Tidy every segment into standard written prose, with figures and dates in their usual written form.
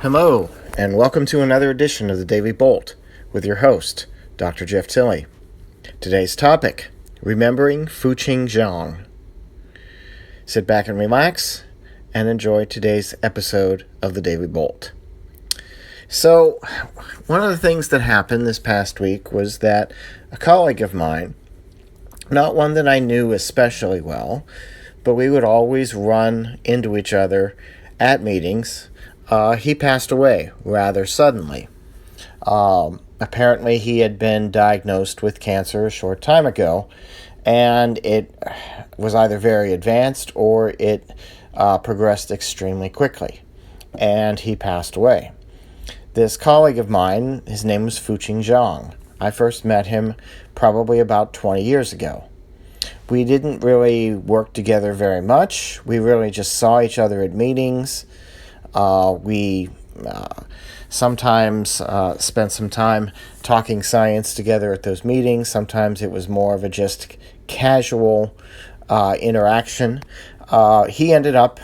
Hello, and welcome to another edition of the Daily Bolt with your host, Dr. Jeff Tilley. Today's topic, remembering Fuquing Zhang. Sit back and relax and enjoy today's episode of the Daily Bolt. So, one of the things that happened this past week was that a colleague of mine, not one that I knew especially well, but we would always run into each other at meetings, he passed away rather suddenly. Apparently he had been diagnosed with cancer a short time ago, and it was either very advanced or it progressed extremely quickly, and he passed away. This colleague of mine, his name was Fuquing Zhang. I first met him probably about 20 years ago. We didn't really work together very much. We really just saw each other at meetings. We sometimes spent some time talking science together at those meetings. Sometimes it was more of a just casual interaction. He ended up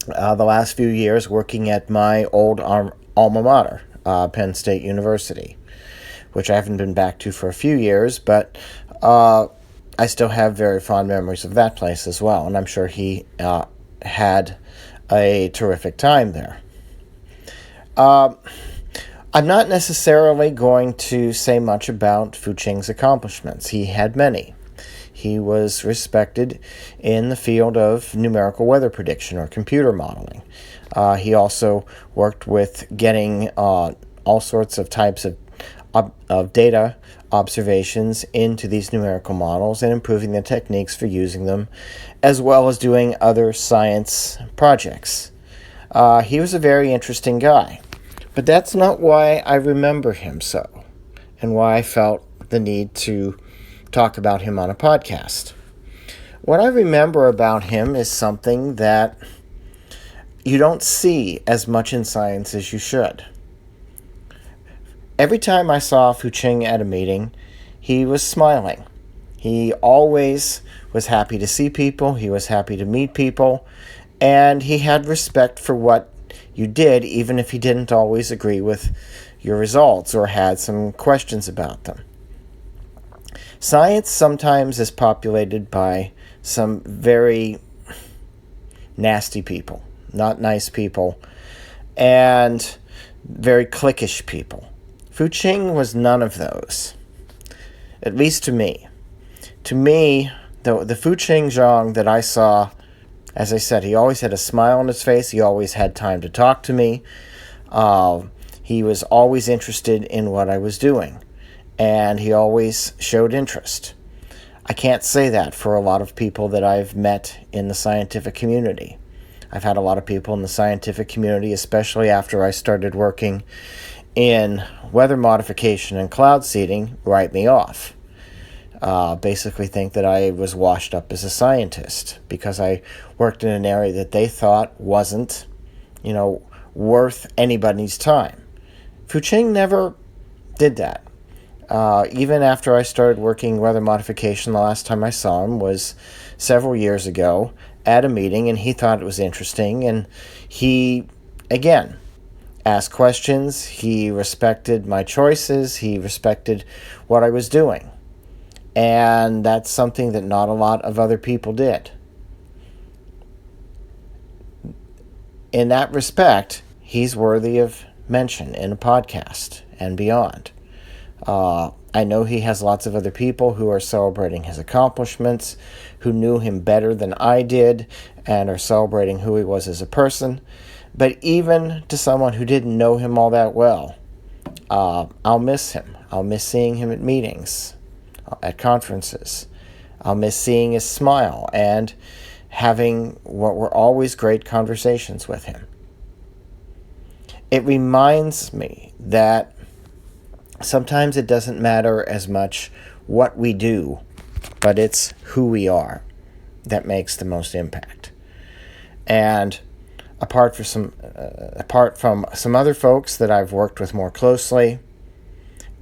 the last few years working at my old alma mater, Penn State University, which I haven't been back to for a few years, but I still have very fond memories of that place as well, and I'm sure he had a terrific time there. I'm not necessarily going to say much about Fuqing's accomplishments. He had many. He was respected in the field of numerical weather prediction or computer modeling. He also worked with getting all sorts of types of data observations into these numerical models and improving the techniques for using them, as well as doing other science projects. He was a very interesting guy, but that's not why I remember him so, and why I felt the need to talk about him on a podcast. What I remember about him is something that you don't see as much in science as you should. Every time I saw Fuqing at a meeting, he was smiling. He always was happy to see people, he was happy to meet people, and he had respect for what you did, even if he didn't always agree with your results or had some questions about them. Science sometimes is populated by some very nasty people, not nice people, and very cliquish people. Fuqing was none of those, at least to me. To me, the Fuqing Zhang that I saw, as I said, he always had a smile on his face. He always had time to talk to me. He was always interested in what I was doing, and he always showed interest. I can't say that for a lot of people that I've met in the scientific community. I've had a lot of people in the scientific community, especially after I started working in weather modification and cloud seeding, write me off. Basically think that I was washed up as a scientist because I worked in an area that they thought wasn't, worth anybody's time. Fuqing never did that. Even after I started working weather modification, the last time I saw him was several years ago at a meeting, and he thought it was interesting, and he, again, asked questions. He respected my choices. He respected what I was doing. And that's something that not a lot of other people did. In that respect, he's worthy of mention in a podcast and beyond. I know he has lots of other people who are celebrating his accomplishments, who knew him better than I did, and are celebrating who he was as a person. But even to someone who didn't know him all that well, I'll miss him. I'll miss seeing him at meetings, at conferences. I'll miss seeing his smile and having what were always great conversations with him. It reminds me that sometimes it doesn't matter as much what we do, but it's who we are that makes the most impact. And apart from some other folks that I've worked with more closely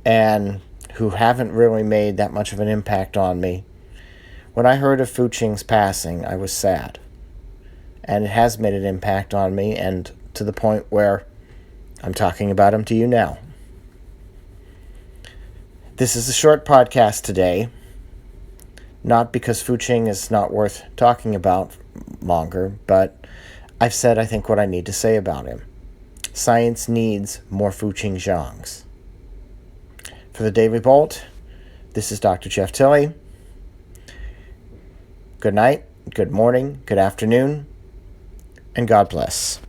and who haven't really made that much of an impact on me, when I heard of Fuqing's passing, I was sad. And it has made an impact on me, and to the point where I'm talking about him to you now. This is a short podcast today, not because Fuquing is not worth talking about longer, but I've said, I think, what I need to say about him. Science needs more Fuquing Zhangs. For the Daily Bolt, this is Dr. Jeff Tilley. Good night, good morning, good afternoon, and God bless.